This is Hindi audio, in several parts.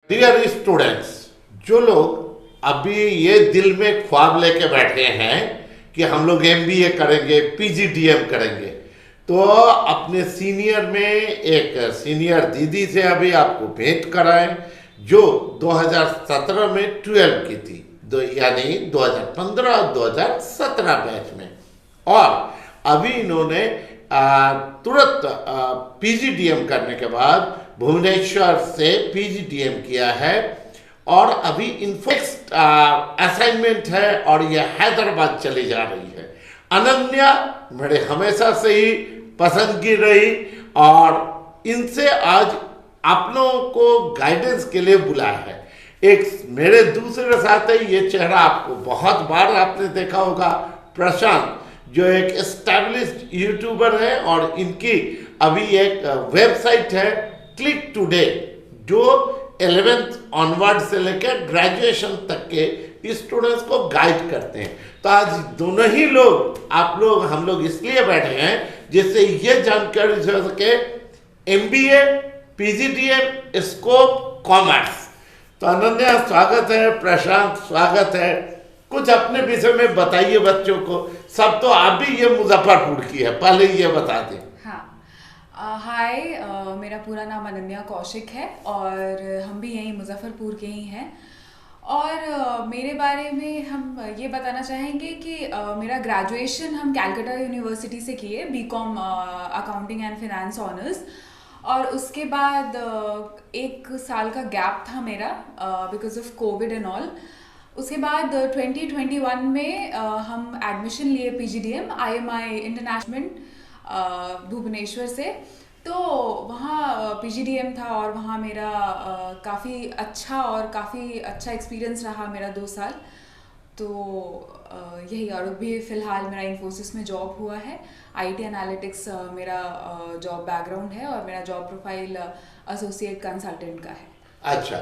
डियर स्टूडेंट्स, जो लोग अभी ये दिल में ख्वाब लेके बैठे हैं कि हम लोग एमबीए करेंगे, पीजीडीएम करेंगे, तो अपने सीनियर में एक सीनियर दीदी से अभी आपको भेंट कराएं जो 2017 में 12 की थी, यानी 2015 और 2017 बैच में। और अभी इन्होंने तुरंत पीजीडीएम करने के बाद भुवनेश्वर से पीजीडीएम किया है और अभी इनफेक्स असाइनमेंट है और ये हैदराबाद चली जा रही है। अनन्या मेरे हमेशा से ही पसंद की रही और इनसे आज आप लोगों को गाइडेंस के लिए बुलाया है। एक मेरे दूसरे साथ है, ये चेहरा आपको बहुत बार आपने देखा होगा, प्रशांत, जो एक एस्टैब्लिश्ड यूट्यूबर है और इनकी अभी एक वेबसाइट है क्लिक टुडे, जो 11th ऑनवर्ड से लेकर ग्रेजुएशन तक के स्टूडेंट्स को गाइड करते हैं। तो आज दोनों ही लोग हम लोग इसलिए बैठे हैं जिससे ये जानकारी हो सके एमबीए, पीजीडीएम, स्कोप, कॉमर्स। तो अनन्या स्वागत है, प्रशांत स्वागत है। कुछ अपने विषय में बताइए बच्चों को। सब तो आप भी ये मुजफ्फरपुर की है, पहले ये बता दें। हाय, मेरा पूरा नाम अनन्या कौशिक है और हम भी यहीं मुजफ्फरपुर के ही हैं। और मेरे बारे में हम ये बताना चाहेंगे कि मेरा ग्रेजुएशन हम कैलकाटा यूनिवर्सिटी से किए, BCom accounting and finance honours. और उसके बाद 1 साल का गैप था मेरा because of Covid and all. उसके बाद 2021 में हम एडमिशन लिए पीजीडीएम आईएमआई इंटरनेशनल भुवनेश्वर से। तो वहाँ पीजीडीएम था और वहाँ मेरा काफ़ी अच्छा एक्सपीरियंस रहा मेरा 2 साल। तो यही, और अभी फ़िलहाल मेरा इन्फोसिस में जॉब हुआ है। आईटी एनालिटिक्स मेरा जॉब बैकग्राउंड है और मेरा जॉब प्रोफाइल एसोसिएट कंसल्टेंट का है। अच्छा,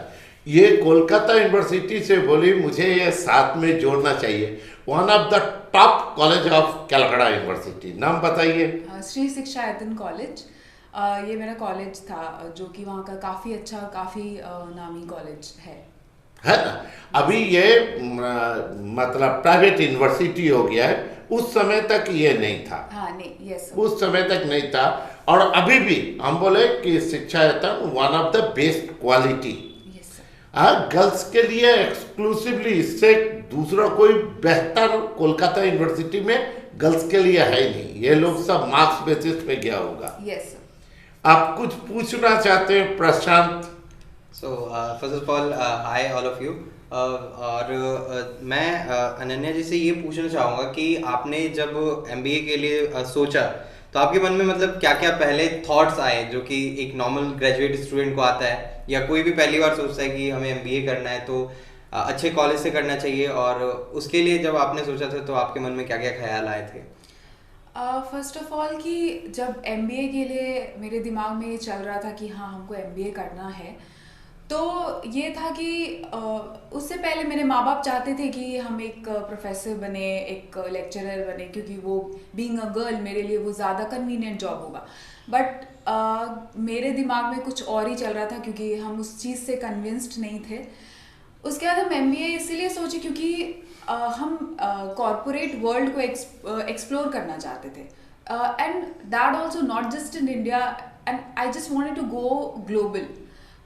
ये कोलकाता यूनिवर्सिटी से बोली, मुझे ये साथ में जोड़ना चाहिए, one of the top college of Calcutta university, नाम बताइए। श्री शिक्षायतन कॉलेज, ये मेरा कॉलेज था जो कि वहाँ का काफ़ी अच्छा, काफ़ी नामी कॉलेज है ना। अभी ये मतलब प्राइवेट यूनिवर्सिटी हो गया है, उस समय तक ये नहीं था। हाँ, नहीं, यस, उस समय तक नहीं था। और अभी भी हम बोले कि Shikshayatan one of the best quality. Girls के लिए एक्सक्लूसिवली, इससे दूसरा कोई बेहतर कोलकाता यूनिवर्सिटी में गर्ल्स के लिए है ही नहीं। ये लोग सब मार्क्स बेसिस पे गया होगा। यस। आप कुछ पूछना चाहते हैं Prashant? So first of all hi all of you. और मैं अनन्या जी से ये पूछना चाहूँगा कि आपने जब एमबीए के लिए सोचा तो आपके मन में मतलब क्या क्या पहले थॉट्स आए जो कि एक नॉर्मल ग्रेजुएट स्टूडेंट को आता है, या कोई भी पहली बार सोचता है कि हमें एमबीए करना है तो अच्छे कॉलेज से करना चाहिए, और उसके लिए जब आपने सोचा था तो आपके मन में क्या क्या ख्याल आए थे? फर्स्ट ऑफ ऑल कि जब एमबीए के लिए मेरे दिमाग में ये चल रहा था कि हाँ हमको एमबीए करना है, तो ये था कि उससे पहले मेरे माँ बाप चाहते थे कि हम एक प्रोफेसर बने, एक लेक्चरर बने, क्योंकि वो बीइंग अ गर्ल मेरे लिए वो ज़्यादा कन्वीनियंट जॉब होगा। बट मेरे दिमाग में कुछ और ही चल रहा था क्योंकि हम उस चीज़ से कन्विंस्ड नहीं थे। उसके बाद हम एमबीए इसीलिए सोचे क्योंकि हम कॉरपोरेट वर्ल्ड को एक्सप्लोर करना चाहते थे, and that also not just in India, and I just wanted to go global.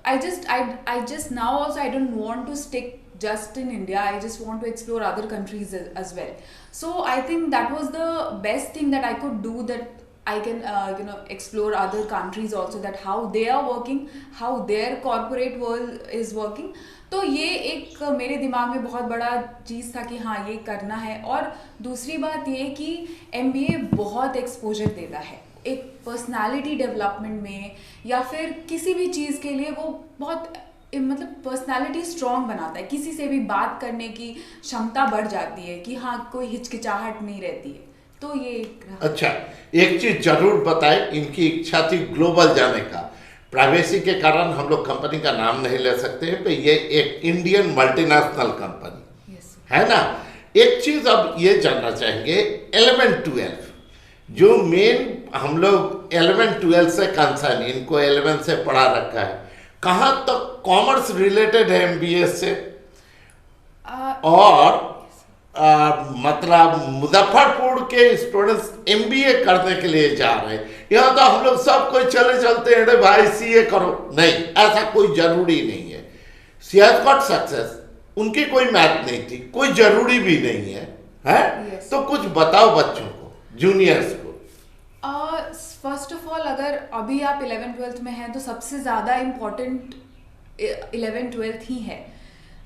I just now also I don't want to stick just in India. I just want to explore other countries as well. So I think that was the best thing that I could do, that I can explore other countries also, that how they are working, how their corporate world is working. तो ये एक मेरे दिमाग में बहुत बड़ा चीज़ था कि हाँ ये करना है। और दूसरी बात ये कि MBA बहुत एक्सपोजर देता है एक पर्सनालिटी डेवलपमेंट में, या फिर किसी भी चीज़ के लिए वो बहुत मतलब पर्सनालिटी स्ट्रॉन्ग बनाता है, किसी से भी बात करने की क्षमता बढ़ जाती है कि हाँ कोई हिचकिचाहट नहीं रहती है। तो ये अच्छा, एक चीज़ जरूर बताएं, इनकी इच्छा थी ग्लोबल जाने का। प्राइवेसी के कारण हम लोग कंपनी का नाम नहीं ले सकते हैं, पर ये एक इंडियन मल्टीनेशनल कंपनी है ना। एक चीज़ अब ये जानना चाहेंगे, 11-12 जो मेन हम लोग 11-12 से कंसर्न, इनको 11 से पढ़ा रखा है, कहाँ तक कॉमर्स रिलेटेड है एमबीए से? आ, और मतलब मुजफ्फरपुर के स्टूडेंट्स एमबीए करने के लिए जा रहे हैं, यहाँ तो हम लोग सब कोई चले चलते हैं, अरे भाई सीए करो, नहीं, ऐसा कोई जरूरी नहीं है। शी हैज गॉट सक्सेस, उनकी कोई मैथ नहीं थी, कोई जरूरी भी नहीं है, है? Yes. तो कुछ बताओ बच्चों को, जूनियर्स को। फर्स्ट ऑफ ऑल अगर अभी आप 11th-12th में हैं तो सबसे ज़्यादा इम्पोर्टेंट 11th-12th ही है.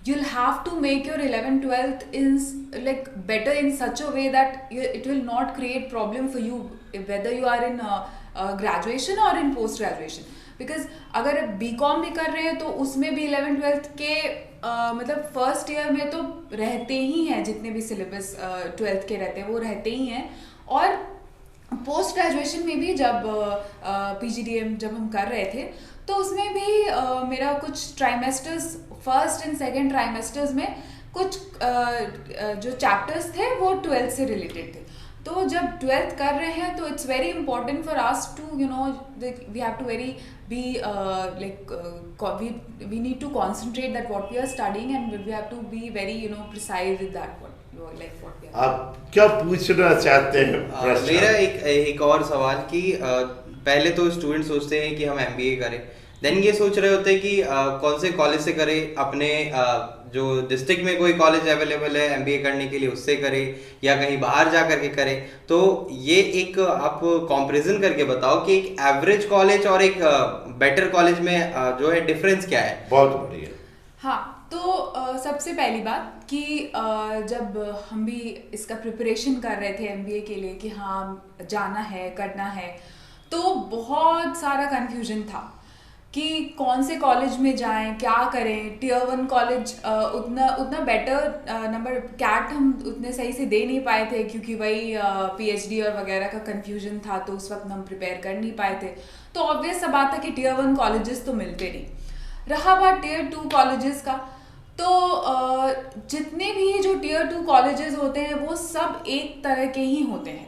You'll have to make your 11th-12th is like better in such a way that it will not create problem for you whether you are in graduation or in post graduation. Because अगर BCom भी कर रहे हैं तो उसमें भी 11th-12th के मतलब फर्स्ट ईयर में तो रहते ही हैं, जितने भी सिलेबस 12th के रहते हैं वो रहते ही हैं. और पोस्ट ग्रेजुएशन में भी जब PGDM जब हम कर रहे थे तो उसमें भी मेरा कुछ trimesters, first and second trimesters में कुछ जो चैप्टर्स थे वो 12th से रिलेटेड थे. तो जब 12th कर रहे हैं तो it's very important for us to you know we have to very be like we need to concentrate that what we are studying and we have to be very you know precise with that what आप क्या पूछना चाहते हैं? मेरा एक और सवाल कि पहले तो स्टूडेंट सोचते हैं कि हम एमबीए करें, देन ये सोच रहे होते हैं कि कौन से कॉलेज से करें, अपने जो डिस्ट्रिक्ट में कोई कॉलेज अवेलेबल है एमबीए करने के लिए उससे करें या कहीं बाहर जा करके करें. तो ये एक आप कंपैरिजन करके बताओ कि एक एवरेज कॉलेज और एक बेटर कॉलेज में जो है डिफरेंस क्या है? बहुत बढ़िया. हाँ, तो सबसे पहली बात कि जब हम भी इसका प्रिपरेशन कर रहे थे एमबीए के लिए कि हाँ जाना है, करना है, तो बहुत सारा कन्फ्यूजन था कि कौन से कॉलेज में जाएं, क्या करें. टियर 1 कॉलेज उतना बेटर नंबर कैट हम उतने सही से दे नहीं पाए थे क्योंकि वही पीएचडी और वगैरह का कन्फ्यूजन था, तो उस वक्त हम प्रिपेयर कर नहीं पाए थे. तो ऑब्वियस सा बात था कि टियर 1 कॉलेजेस तो मिलते नहीं. रहा बात टियर 2 कॉलेजेस का, तो जितने भी जो टियर 2 कॉलेजेस होते हैं वो सब एक तरह के ही होते हैं.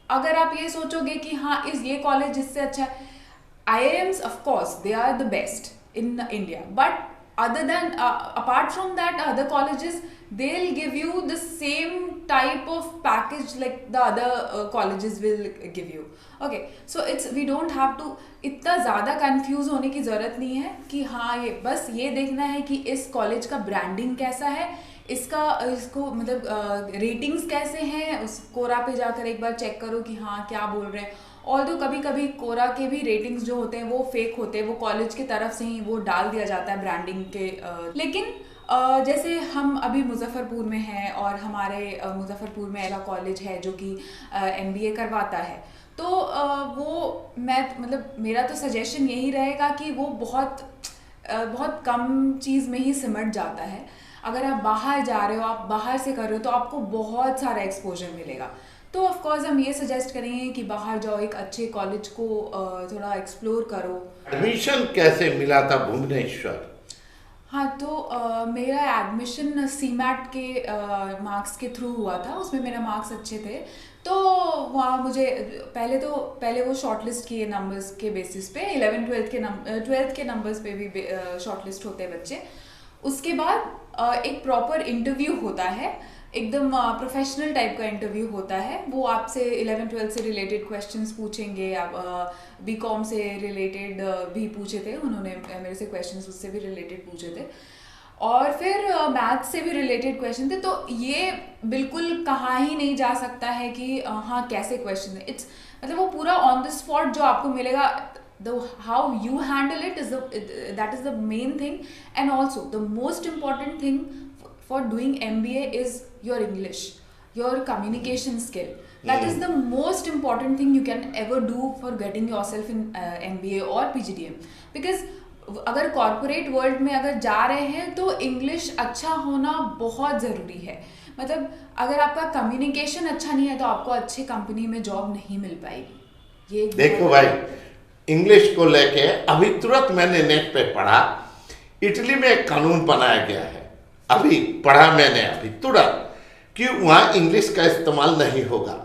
अगर आप ये सोचोगे कि हाँ ये कॉलेज इससे अच्छा है, IIMs of course they are the best in India, but other than apart from that other colleges they'll give you the same type of package like the other colleges will give you. Okay, so we don't have to इतना ज़्यादा कंफ्यूज होने की ज़रूरत नहीं है कि हाँ ये बस ये देखना है कि इस कॉलेज का ब्रांडिंग कैसा है, इसको मतलब रेटिंग्स कैसे हैं, उस कोरा पे जाकर एक बार चेक करो कि हाँ क्या बोल रहे हैं. ऑल्दो कभी कभी कोरा के भी रेटिंग्स जो होते हैं वो फेक होते हैं, वो कॉलेज की तरफ से ही वो डाल दिया जाता है ब्रांडिंग के. लेकिन जैसे हम अभी मुजफ्फरपुर में हैं और हमारे मुजफ्फरपुर में ऐसा कॉलेज है जो कि MBA करवाता है, तो वो मैं मतलब मेरा तो सजेशन यही रहेगा कि वो बहुत कम चीज़ में ही सिमट जाता है. अगर आप बाहर जा रहे हो, आप बाहर से कर रहे हो तो आपको बहुत सारा एक्सपोजर मिलेगा. तो ऑफ कोर्स हम ये सजेस्ट करेंगे कि बाहर जाओ, एक अच्छे कॉलेज को थोड़ा एक्सप्लोर करो. एडमिशन कैसे मिला था भुवनेश्वर? हाँ, तो मेरा एडमिशन CMAT के मार्क्स के थ्रू हुआ था. उसमें मेरा मार्क्स अच्छे थे तो वहाँ मुझे पहले वो शॉर्टलिस्ट किए नंबर्स के बेसिस पे. 11th-12th के नंबर्स पे भी शॉर्टलिस्ट होते हैं बच्चे. उसके बाद एक प्रॉपर इंटरव्यू होता है, एकदम प्रोफेशनल टाइप का इंटरव्यू होता है. वो आपसे 11th-12th से रिलेटेड क्वेश्चंस पूछेंगे. आप BCom से रिलेटेड भी पूछे थे उन्होंने मेरे से क्वेश्चंस, उससे भी रिलेटेड पूछे थे. और फिर मैथ्स से भी रिलेटेड क्वेश्चन थे. तो ये बिल्कुल कहा ही नहीं जा सकता है कि हाँ कैसे क्वेश्चन है. इट्स मतलब वो पूरा ऑन द स्पॉट जो आपको मिलेगा. How you handle it that is the main thing, and also the most important thing for doing MBA is your English, your communication skill. That is the most important thing you can ever do for getting yourself in MBA or PGDM. Because अगर कॉर्पोरेट वर्ल्ड में अगर जा रहे हैं तो इंग्लिश अच्छा होना बहुत ज़रूरी है. मतलब अगर आपका कम्युनिकेशन अच्छा नहीं है तो आपको अच्छी कंपनी में जॉब नहीं मिल पाएगी. ये देखो भाई, इंग्लिश को लेके अभी तुरंत मैंने नेट पे पढ़ा, इटली में एक कानून बनाया गया है. अभी पढ़ा मैंने अभी तुरंत कि वहाँ इंग्लिश का इस्तेमाल नहीं होगा.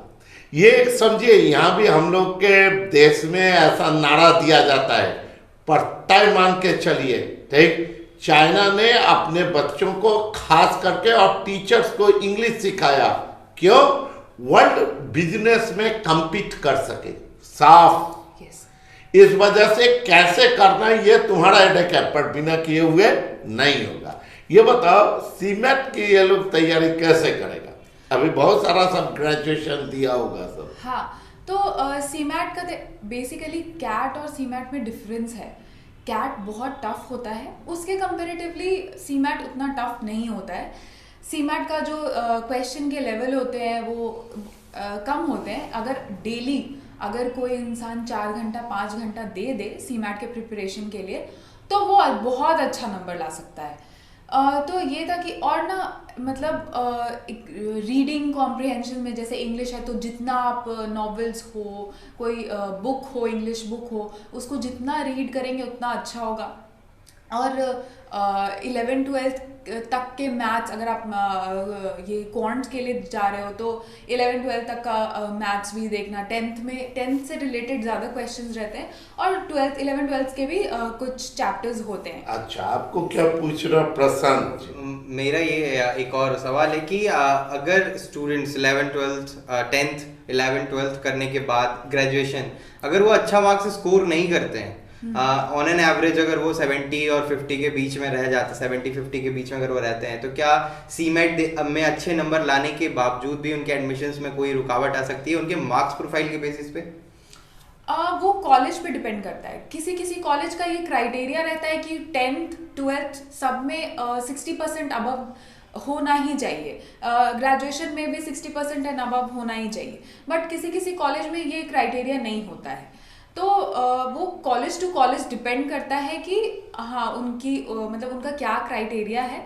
ये समझिए, यहाँ भी हम लोग के देश में ऐसा नारा दिया जाता है पर तय मान के चलिए, ठीक, चाइना ने अपने बच्चों को खास करके और टीचर्स को इंग्लिश सिखाया, क्यों? वर्ल्ड बिजनेस में compete कर सके, साफ। Yes. इस वजह से कैसे करना ये तुम्हारा हेडेक है, पर बिना किए हुए नहीं होगा। ये बताओ सीमेट की ये लोग तैयारी कैसे करेगा? अभी बहुत सारा सब ग्रेजुएशन दिया होगा सब। हाँ, तो सीमैट का बेसिकली कैट और सीमैट में डिफरेंस है। कैट बहुत टफ होता है, उसके कंपेरेटिवली सीमैट उतना टफ नहीं होता है। सीमैट का जो क्वेश्चन के लेवल होते हैं वो कम होते हैं। अगर डेली अगर कोई इंसान 4 घंटा 5 घंटा दे सीमैट के प्रिपरेशन के लिए, तो वो बहुत अच्छा नंबर ला सकता है। तो ये था कि और ना मतलब रीडिंग कॉम्प्रिहेंशन में जैसे इंग्लिश है तो जितना आप नॉवेल्स हो, कोई बुक हो, इंग्लिश बुक हो, उसको जितना रीड करेंगे उतना अच्छा होगा। और 11-12 तक के मैथ्स, अगर आप ये क्वांट्स के लिए जा रहे हो तो 11-12 तक का मैथ्स भी देखना। 10th से रिलेटेड ज़्यादा क्वेश्चंस रहते हैं और 11-12 के भी कुछ चैप्टर्स होते हैं। अच्छा, आपको क्या पूछ रहा प्रशांत? मेरा ये एक और सवाल है कि अगर स्टूडेंट्स 10th 11th 12th करने के बाद ग्रेजुएशन अगर वो अच्छा मार्क्स स्कोर नहीं करते हैं, ऑन एन एवरेज अगर वो 70 और 50 के बीच में रह जाते, 70-50 के बीच में अगर वो रहते हैं, तो क्या सीमेट में अच्छे नंबर लाने के बावजूद भी उनके एडमिशन्स में कोई रुकावट आ सकती है उनके मार्क्स प्रोफाइल के बेसिस पे? वो कॉलेज पे डिपेंड करता है। किसी कॉलेज का ये क्राइटेरिया रहता है कि 10th 12th सब में 60% अबव होना ही चाहिए। ग्रेजुएशन में भी 60% एंड अबव होना ही चाहिए। बट किसी कॉलेज में ये क्राइटेरिया नहीं होता है। तो वो कॉलेज टू कॉलेज डिपेंड करता है कि हाँ उनकी मतलब उनका क्या क्राइटेरिया है।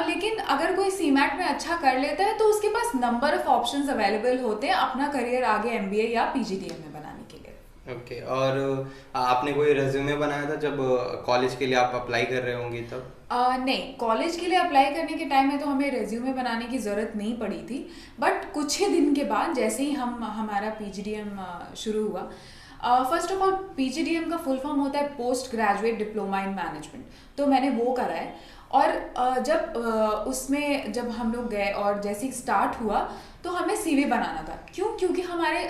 लेकिन अगर कोई सीमैट में अच्छा कर लेता है तो उसके पास नंबर ऑफ ऑप्शंस अवेलेबल होते हैं अपना करियर आगे एमबीए या पीजीडीएम में बनाने के लिए। ओके, और आपने कोई रेज्यूमे बनाया था जब कॉलेज के लिए आप अप्लाई कर रहे होंगे तब? नहीं, कॉलेज के लिए अप्लाई करने के टाइम में तो हमें रेज्यूमे बनाने की ज़रूरत नहीं पड़ी थी। बट कुछ ही दिन के बाद जैसे ही हमारा पीजीडीएम शुरू हुआ, फर्स्ट ऑफ ऑल पीजीडीएम का फुल फॉर्म होता है post graduate diploma in management, तो मैंने वो करा है। और जब हम लोग गए और जैसे ही स्टार्ट हुआ तो हमें सीवी बनाना था। क्योंकि हमारे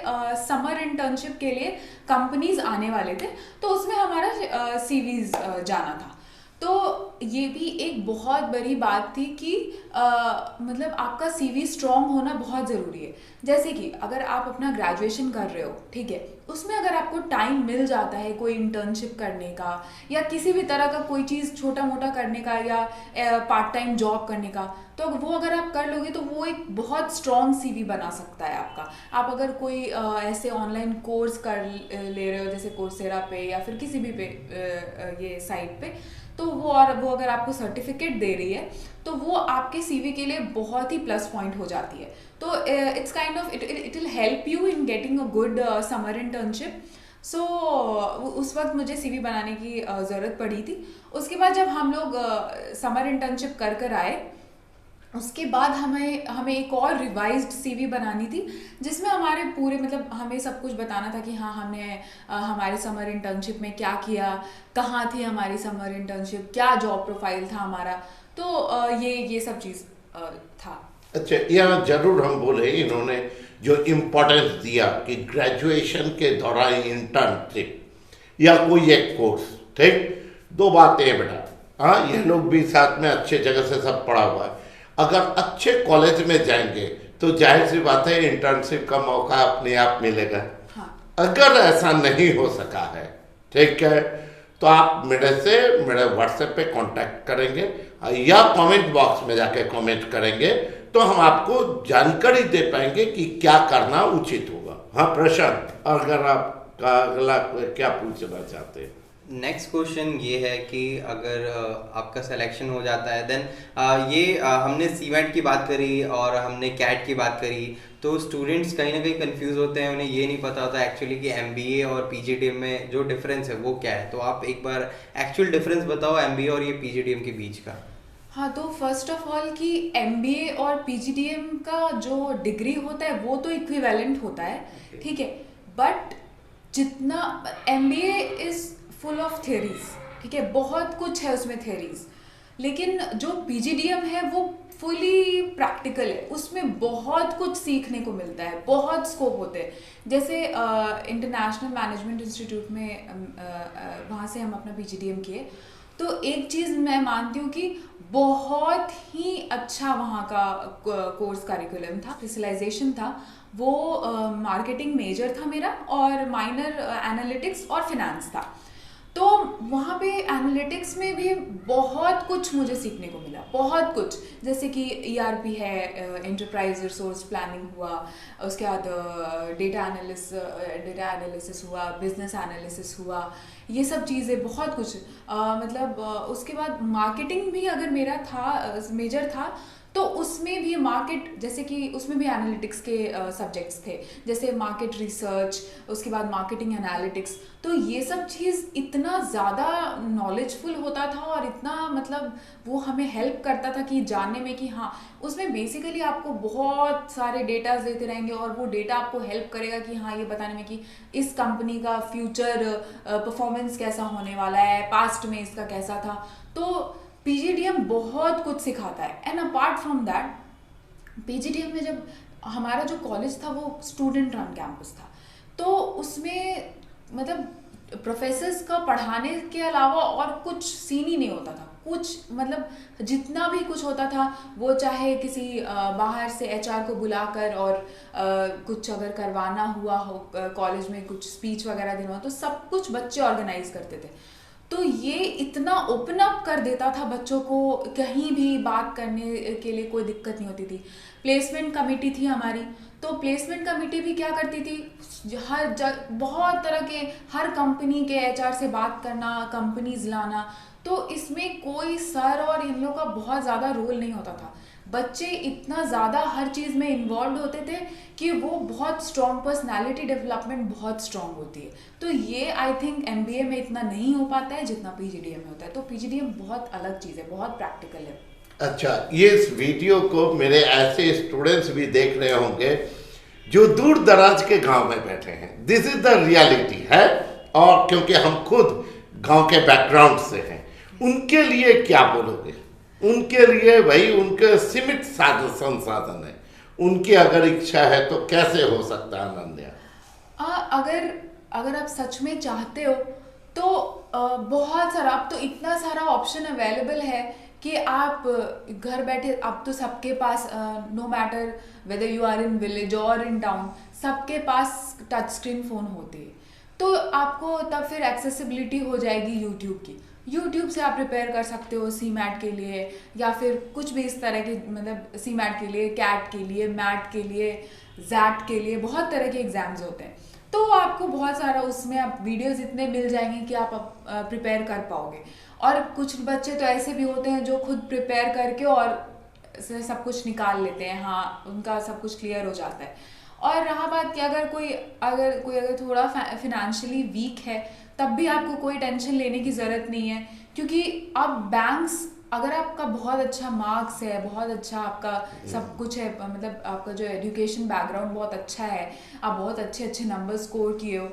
समर इंटर्नशिप के लिए कंपनीज आने वाले थे, तो उसमें हमारा सीवीज जाना था। तो ये भी एक बहुत बड़ी बात थी कि मतलब आपका सीवी स्ट्रॉन्ग होना बहुत ज़रूरी है। जैसे कि अगर आप अपना ग्रेजुएशन कर रहे हो, ठीक है, उसमें अगर आपको टाइम मिल जाता है कोई इंटर्नशिप करने का या किसी भी तरह का कोई चीज़ छोटा मोटा करने का या पार्ट टाइम जॉब करने का, तो वो अगर आप कर लोगे तो वो एक बहुत स्ट्रॉन्ग सीवी बना सकता है आपका। आप अगर कोई ऐसे ऑनलाइन कोर्स कर ले रहे हो जैसे कोर्सेरा पे या फिर किसी भी पे ये साइट पे, तो वो अगर आपको सर्टिफिकेट दे रही है तो वो आपके सीवी के लिए बहुत ही प्लस पॉइंट हो जाती है। तो it's kind of it will help you in getting a good summer internship. So उस वक्त मुझे सीवी बनाने की ज़रूरत पड़ी थी। उसके बाद जब हम लोग समर इंटर्नशिप कर आए, उसके बाद हमें एक और रिवाइज्ड सीवी बनानी थी जिसमें हमारे पूरे मतलब हमें सब कुछ बताना था कि हाँ हमने हमारे समर इंटर्नशिप में क्या किया, कहाँ थी हमारी समर इंटर्नशिप, क्या जॉब प्रोफाइल था हमारा। तो ये सब चीज़ था। अच्छा, यहाँ जरूर हम बोले इन्होंने जो इम्पोर्टेंस दिया कि ग्रेजुएशन के दौरान इंटर्नशिप या कोई एक कोर्स, ठीक, 2 बातें हैं बेटा। हाँ, ये लोग भी साथ में अच्छे जगह से सब पढ़ा हुआ है। अगर अच्छे कॉलेज में जाएंगे तो जाहिर सी बात है इंटर्नशिप का मौका अपने आप मिलेगा। हाँ। अगर ऐसा नहीं हो सका है, ठीक है, तो आप मेरे व्हाट्सएप पे कांटेक्ट करेंगे या कमेंट बॉक्स में जाके कमेंट करेंगे तो हम आपको जानकारी दे पाएंगे कि क्या करना उचित होगा। हाँ प्रशांत, अगर आप अगला क्या पूछना चाहते हैं? नेक्स्ट क्वेश्चन ये है कि अगर आपका सिलेक्शन हो जाता है देन हमने सीमेट की बात करी और हमने कैट की बात करी, तो स्टूडेंट्स कहीं ना कहीं कंफ्यूज होते हैं, उन्हें ये नहीं पता होता एक्चुअली कि एमबीए और पीजीडीएम में जो डिफरेंस है वो क्या है। तो आप एक बार एक्चुअल डिफरेंस बताओ एमबीए और ये पीजीडीएम के बीच का। हाँ, तो फर्स्ट ऑफ ऑल कि एमबीए और पीजीडीएम का जो डिग्री होता है वो तो इक्विवेलेंट होता है, ठीक है, बट जितना MBA is full of theories, ठीक है, बहुत कुछ है उसमें थियरीज, लेकिन जो पीजीडीएम है वो फुली प्रैक्टिकल है, उसमें बहुत कुछ सीखने को मिलता है, बहुत स्कोप होते हैं। जैसे इंटरनेशनल मैनेजमेंट इंस्टीट्यूट में वहाँ से हम अपना पीजीडीएम किए, तो एक चीज़ मैं मानती हूँ कि बहुत ही अच्छा वहाँ का कोर्स करिकुलम था, स्पेशलाइजेशन था वो। मार्केटिंग मेजर था मेरा और माइनर एनालिटिक्स और फिनेंस था। तो वहाँ पे एनालिटिक्स में भी बहुत कुछ मुझे सीखने को मिला, बहुत कुछ, जैसे कि ईआरपी है, एंटरप्राइज रिसोर्स प्लानिंग हुआ, उसके बाद डेटा एनालिसिस हुआ, बिजनेस एनालिसिस हुआ, ये सब चीज़ें बहुत कुछ। मतलब उसके बाद मार्केटिंग भी अगर मेरा था मेजर था, तो उसमें भी मार्केट, जैसे कि उसमें भी एनालिटिक्स के सब्जेक्ट्स थे, जैसे मार्केट रिसर्च, उसके बाद मार्केटिंग एनालिटिक्स। तो ये सब चीज़ इतना ज़्यादा नॉलेजफुल होता था और इतना मतलब वो हमें हेल्प करता था कि जानने में कि हाँ, उसमें बेसिकली आपको बहुत सारे डेटाज देते रहेंगे और वो डेटा आपको हेल्प करेगा कि हाँ, ये बताने में कि इस कंपनी का फ्यूचर परफॉर्मेंस कैसा होने वाला है, पास्ट में इसका कैसा था। तो पीजीडीएम बहुत कुछ सिखाता है। And apart from that, PGDM में जब हमारा जो कॉलेज था वो स्टूडेंट रन कैंपस था, तो उसमें मतलब प्रोफेसर्स का पढ़ाने के अलावा और कुछ सीन ही नहीं होता था। कुछ मतलब जितना भी कुछ होता था वो चाहे किसी बाहर से एचआर को बुलाकर और कुछ अगर करवाना हुआ हो, कॉलेज में कुछ स्पीच वगैरह देना हो, तो सब कुछ बच्चे ऑर्गेनाइज करते थे। तो ये इतना ओपन अप कर देता था बच्चों को, कहीं भी बात करने के लिए कोई दिक्कत नहीं होती थी। प्लेसमेंट कमेटी थी हमारी, तो प्लेसमेंट कमेटी भी क्या करती थी, बहुत तरह के, हर कंपनी के एचआर से बात करना, कंपनीज लाना। तो इसमें कोई सर और इन लोगों का बहुत ज़्यादा रोल नहीं होता था। बच्चे इतना ज़्यादा हर चीज़ में इन्वॉल्व होते थे कि वो बहुत स्ट्रॉन्ग, पर्सनालिटी डेवलपमेंट बहुत स्ट्रॉन्ग होती है। तो ये आई थिंक एमबीए में इतना नहीं हो पाता है जितना पीजीडीएम में होता है। तो पीजीडीएम बहुत अलग चीज़ है, बहुत प्रैक्टिकल है। अच्छा, ये इस वीडियो को मेरे ऐसे स्टूडेंट्स भी देख रहे होंगे जो दूर दराज के गांव में बैठे हैं। दिस इज द रियलिटी है, और क्योंकि हम खुद गांव के बैकग्राउंड से हैं, उनके लिए क्या बोलोगे? उनके लिए भाई उनके सीमित संसाधन है, उनकी अगर इच्छा है तो कैसे हो सकता है अनन्या? अगर आप सच में चाहते हो तो बहुत सारा, अब तो इतना सारा ऑप्शन अवेलेबल है कि आप घर बैठे, अब तो सबके पास no matter whether you are in village और इन टाउन, सबके पास टच स्क्रीन फ़ोन होती है। तो आपको तब फिर एक्सेसिबिलिटी हो जाएगी यूट्यूब की। यूट्यूब से आप प्रिपेयर कर सकते हो सीमैट के लिए, या फिर कुछ भी इस तरह के, मतलब सीमैट के लिए, कैट के लिए, मैट के लिए, जैट के लिए, बहुत तरह के एग्जाम्स होते हैं। तो आपको बहुत सारा उसमें आप वीडियोस इतने मिल जाएंगे कि आप प्रिपेयर कर पाओगे। और कुछ बच्चे तो ऐसे भी होते हैं जो खुद प्रिपेयर करके और सब कुछ निकाल लेते हैं, हाँ, उनका सब कुछ क्लियर हो जाता है। और रहा बात कि अगर कोई थोड़ा फिनेंशियली वीक है, तब भी आपको कोई टेंशन लेने की ज़रूरत नहीं है, क्योंकि अब बैंक्स, अगर आपका बहुत अच्छा मार्क्स है, बहुत अच्छा आपका सब कुछ है, मतलब आपका जो एजुकेशन बैकग्राउंड बहुत अच्छा है, आप बहुत अच्छे अच्छे नंबर स्कोर किए हो,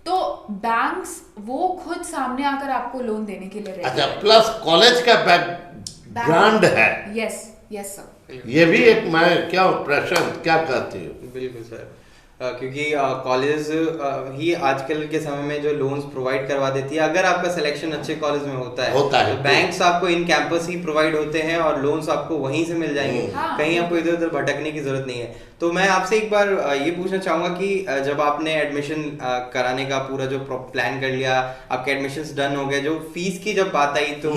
तो बैंक्स वो खुद सामने आकर आपको लोन देने के लिए अच्छा, प्लस कॉलेज का बैकग्राउंड है। यस यस सर, ये भी एक, मैं क्या प्रशांत क्या कहती हूँ? बिल्कुल सर, क्योंकि कॉलेज ही आजकल के समय में जो लोन्स प्रोवाइड करवा देती है, अगर आपका सिलेक्शन अच्छे कॉलेज में होता है तो बैंक्स आपको इन कैंपस ही प्रोवाइड होते हैं और लोन्स आपको वहीं से मिल जाएंगे। कहीं आपको इधर उधर भटकने की जरूरत नहीं है। तो मैं आपसे एक बार ये पूछना चाहूँगा कि जब आपने एडमिशन कराने का पूरा जो प्लान कर लिया, आपके एडमिशन्स डन हो गए, जो फीस की जब बात आई तो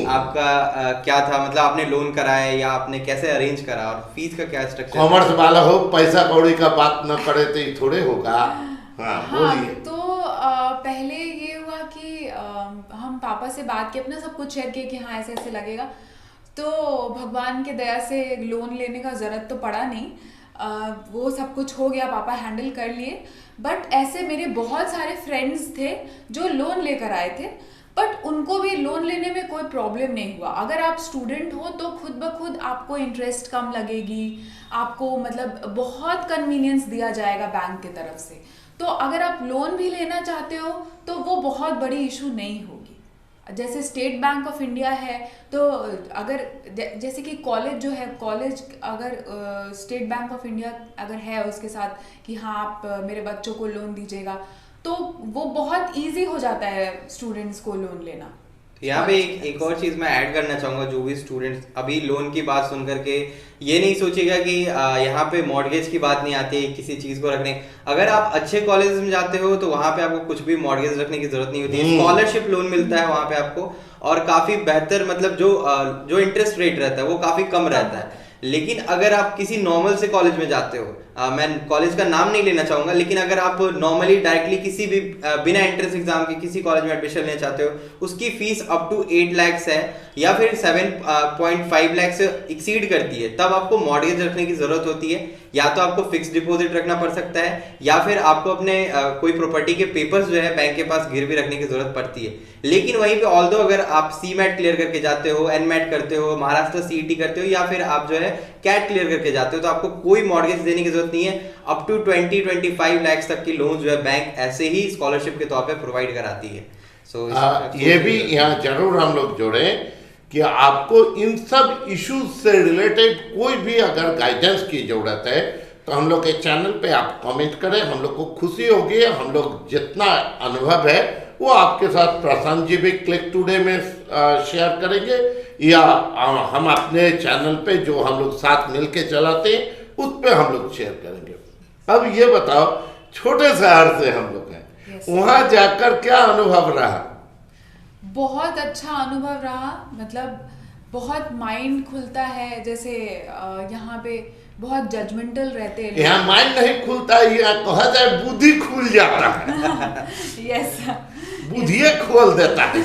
आपका क्या था, मतलब आपने लोन कराया या आपने कैसे अरेंज करा और फीस का क्या स्ट्रक्चर? कॉमर्स वाला हो, पैसा कौड़ी का बात न करे तो ये थोड़े होगा। हाँ, बोलिए। तो पहले ये हुआ कि हम पापा से बात की, अपना सब कुछ शेयर किया कि हाँ ऐसे ऐसे लगेगा। तो भगवान के दया से लोन लेने का ज़रूरत तो पड़ा नहीं, वो सब कुछ हो गया, पापा हैंडल कर लिए। बट ऐसे मेरे बहुत सारे फ्रेंड्स थे जो लोन लेकर आए थे, बट उनको भी लोन लेने में कोई प्रॉब्लम नहीं हुआ। अगर आप स्टूडेंट हो तो खुद ब खुद आपको इंटरेस्ट कम लगेगी, आपको मतलब बहुत कन्वीनियंस दिया जाएगा बैंक की तरफ से। तो अगर आप लोन भी लेना चाहते हो तो वो बहुत बड़ी इशू नहीं होगी। जैसे स्टेट बैंक ऑफ इंडिया है, तो अगर जैसे कि कॉलेज जो है, कॉलेज अगर स्टेट बैंक ऑफ इंडिया अगर है उसके साथ कि हाँ आप मेरे बच्चों को लोन दीजिएगा, तो वो बहुत इजी हो जाता है स्टूडेंट्स को लोन लेना। यहाँ पे एक और चीज मैं ऐड करना चाहूंगा, जो भी स्टूडेंट्स अभी लोन की बात सुन करके ये नहीं सोचेगा कि यहाँ पे मॉर्गेज की बात नहीं आती है किसी चीज को रखने। अगर आप अच्छे कॉलेज में जाते हो तो वहाँ पे आपको कुछ भी मॉर्गेज रखने की जरूरत नहीं होती है, स्कॉलरशिप लोन मिलता है वहाँ पे आपको, और काफी बेहतर मतलब जो इंटरेस्ट रेट रहता है वो काफी कम रहता है। लेकिन अगर आप किसी नॉर्मल से कॉलेज में जाते हो, मैं कॉलेज का नाम नहीं लेना चाहूंगा, लेकिन अगर आप नॉर्मली डायरेक्टली किसी भी बिना एंट्रेंस एग्जाम के किसी कॉलेज में एडमिशन लेना चाहते हो, उसकी फीस अप टू 8 लाख है या फिर 7.5 लाख से एक्सीड करती है, तब आपको मॉर्गेज रखने की जरूरत होती है। या तो आपको फिक्स डिपॉजिट रखना पड़ सकता है, या फिर आपको अपने कोई प्रॉपर्टी के पेपर्स जो है बैंक के पास गिरवी रखने की जरूरत पड़ती है। लेकिन वहीं पे ऑल्दो अगर आप सीमैट क्लियर करके जाते हो, एनमैट करते हो, महाराष्ट्र सीईटी करते हो, या फिर आप जो है कैट क्लियर करके जाते हो, तो आपको कोई मॉर्गेज देने की जरूरत नहीं है। अप टू 20-25 लाख तक की लोन जो है बैंक ऐसे ही स्कॉलरशिप के तौर पे प्रोवाइड कराती है। ये भी यहाँ जरूर हम लोग जोड़े कि आपको इन सब इश्यूज से रिलेटेड कोई भी अगर गाइडेंस की जरूरत है तो हम लोग के चैनल पे आप कमेंट करें, हम लोग को खुशी होगी। हम लोग जितना अनुभव है वो आपके साथ प्रशांत जी भी क्लिक टुडे में शेयर करेंगे, या हम अपने चैनल पे जो हम लोग साथ मिलके चलाते हैं उस पे हम लोग शेयर करेंगे। अब ये बताओ, छोटे शहर से हम लोग हैं, वहां जाकर क्या अनुभव रहा? बहुत अच्छा अनुभव रहा, मतलब बहुत माइंड खुलता है। जैसे यहाँ पे बहुत जजमेंटल रहते हैं, यहाँ माइंड नहीं खुलता, यहाँ कहा जाए बुद्धि खुल जाता है। यस बुद्धि खोल देता है।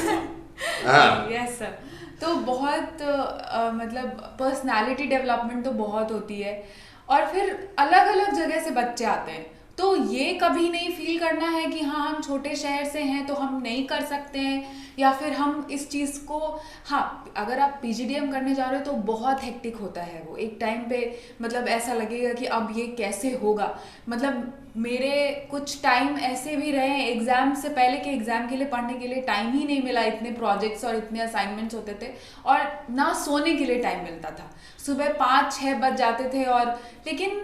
हाँ यस सर। तो बहुत मतलब पर्सनालिटी डेवलपमेंट तो बहुत होती है, और फिर अलग अलग जगह से बच्चे आते हैं, तो ये कभी नहीं फील करना है कि हाँ हम छोटे शहर से हैं तो हम नहीं कर सकते हैं, या फिर हम इस चीज़ को, हाँ अगर आप पीजीडीएम करने जा रहे हो तो बहुत हेक्टिक होता है वो एक टाइम पे, मतलब ऐसा लगेगा कि अब ये कैसे होगा। मतलब मेरे कुछ टाइम ऐसे भी रहे एग्जाम से पहले के एग्जाम के लिए पढ़ने के लिए टाइम ही नहीं मिला, इतने प्रोजेक्ट्स और इतने असाइनमेंट्स होते थे, और ना सोने के लिए टाइम मिलता था, सुबह 5-6 बज जाते थे। और लेकिन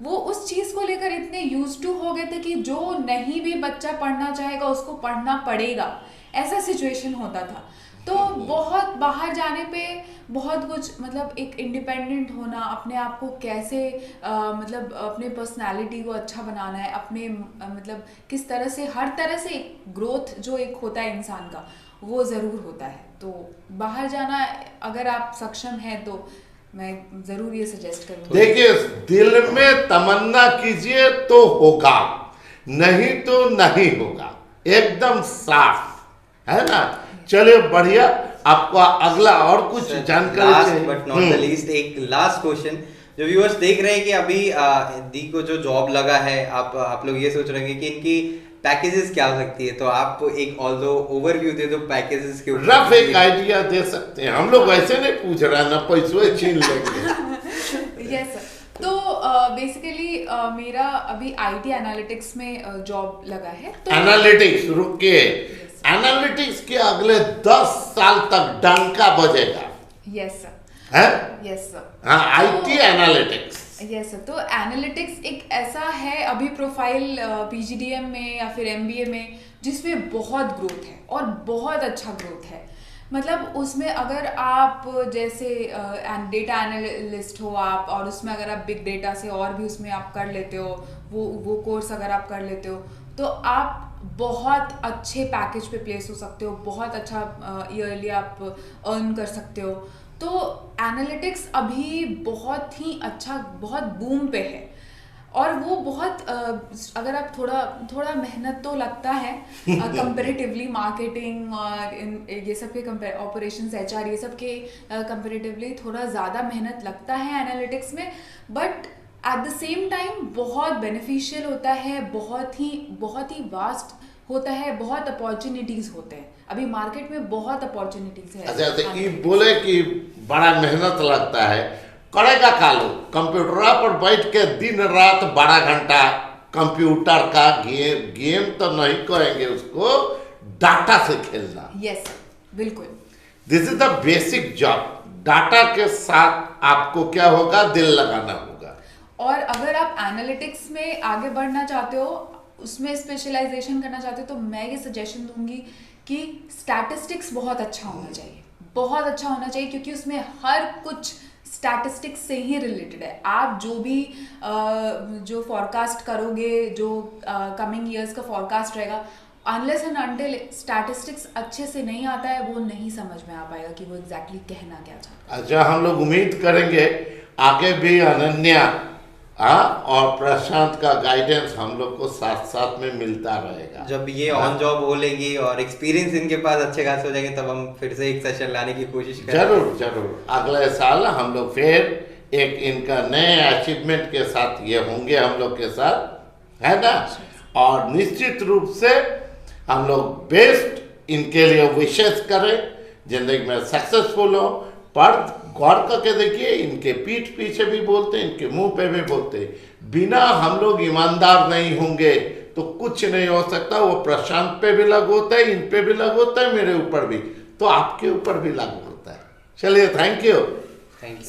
वो उस चीज़ को लेकर इतने यूज टू हो गए थे कि जो नहीं भी बच्चा पढ़ना चाहेगा उसको पढ़ना पड़ेगा, ऐसा सिचुएशन होता था। तो बहुत बाहर जाने पे बहुत कुछ, मतलब एक इंडिपेंडेंट होना, अपने आप को कैसे मतलब अपने पर्सनालिटी को अच्छा बनाना है, अपने मतलब किस तरह से, हर तरह से ग्रोथ जो एक होता है इंसान का वो ज़रूर होता है। तो बाहर जाना अगर आप सक्षम हैं तो मैं जरूर ये सजेस्ट करूंगा। देखिए, दिल में तमन्ना कीजिए तो होगा, नहीं तो नहीं होगा, एकदम साफ है ना। चलिए बढ़िया, आपको अगला और कुछ जानकारी last but not the least, एक लास्ट क्वेश्चन। जो व्यूअर्स देख रहे हैं कि अभी दी को जो जॉब लगा है, आप लोग ये सोच रहे हैं कि इनकी पैकेजेस क्या हो सकती है, तो आप एक ऑल्दो ओवरव्यू दे दो पैकेजेस के ऊपर, रफ एक आइडिया दे सकते हैं। हम लोग वैसे नहीं पूछ रहे हैं ना, पैसों छीन लेंगे। Yes sir. तो बेसिकली मेरा अभी आईटी एनालिटिक्स में जॉब लगा है। तो एनालिटिक्स, रुकिए, एनालिटिक्स के अगले 10 साल तक डंका बजेगा। Yes sir. है? Yes sir. हाँ, आईटी एनालिटिक्स। Yes sir. तो एनालिटिक्स एक ऐसा है अभी प्रोफाइल पीजीडीएम में या फिर एमबीए में जिसमें बहुत ग्रोथ है और बहुत अच्छा ग्रोथ है। मतलब उसमें अगर आप जैसे डेटा एनालिस्ट हो आप, और उसमें अगर आप बिग डेटा से और भी उसमें आप कर लेते हो, वो कोर्स अगर आप कर लेते हो तो आप बहुत अच्छे पैकेज पे प्लेस हो सकते हो, बहुत अच्छा ईयरली आप अर्न कर सकते हो। तो एनालिटिक्स अभी बहुत ही अच्छा, बहुत बूम पे है, और वो बहुत अगर आप थोड़ा मेहनत तो लगता है कंपैरेटिवली, मार्केटिंग और ये सब के ऑपरेशंस, एचआर, ये सब के कंपैरेटिवली थोड़ा ज़्यादा मेहनत लगता है एनालिटिक्स में, but at the same time बहुत बेनिफिशियल होता है, बहुत ही वास्ट होता है, बहुत अपॉर्चुनिटीज़ होते हैं। अभी मार्केट में बहुत अपॉर्चुनिटीज़ है। अच्छा, तो ये बोले कि बड़ा मेहनत लगता है, करेगा का लोग कंप्यूटर पर बैठ के दिन रात 12 घंटा कंप्यूटर का गेम तो नहीं कहेंगे उसको, डाटा से खेलना। यस बिल्कुल। This is the basic job. Data के साथ आपको क्या होगा, दिल लगाना होगा। और अगर आप एनालिटिक्स में आगे बढ़ना चाहते हो, उसमें स्पेशलाइजेशन करना चाहते हो, तो मैं ये सजेशन दूंगी कि स्टैटिस्टिक्स बहुत अच्छा होना चाहिए, बहुत अच्छा होना चाहिए, क्योंकि उसमें हर कुछ स्टैटिस्टिक्स से ही रिलेटेड है। आप जो भी जो फॉरकास्ट करोगे, जो कमिंग ईयर्स का फॉरकास्ट रहेगा, अनलेस एंड अनटिल स्टैटिस्टिक्स अच्छे से नहीं आता है, वो नहीं समझ में आ पाएगा कि वो एग्जैक्टली कहना क्या चाहता है। अच्छा, हम लोग उम्मीद करेंगे आगे भी अनन्या और प्रशांत का गाइडेंस हम लोग को साथ साथ में मिलता रहेगा। जब ये ऑन जॉब हो लेगी और एक्सपीरियंस इनके पास अच्छे खासे हो जाएंगे, तब हम फिर से एक सेशन लाने की कोशिश करेंगे। जरूर जरूर, अगले साल हम लोग फिर एक इनका नए अचीवमेंट के साथ ये होंगे हम लोग के साथ, है ना। और निश्चित रूप से हम लोग बेस्ट इनके लिए विशेष करें, जिंदगी में सक्सेसफुल हो। पर गौर करके देखिए, इनके पीठ पीछे भी बोलते, इनके मुंह पे भी बोलते, बिना हम लोग ईमानदार नहीं होंगे तो कुछ नहीं हो सकता। वो प्रशांत पे भी लागू होता है, इन पे भी लागू होता है, मेरे ऊपर भी, तो आपके ऊपर भी लागू होता है। चलिए, थैंक यू। Thank you.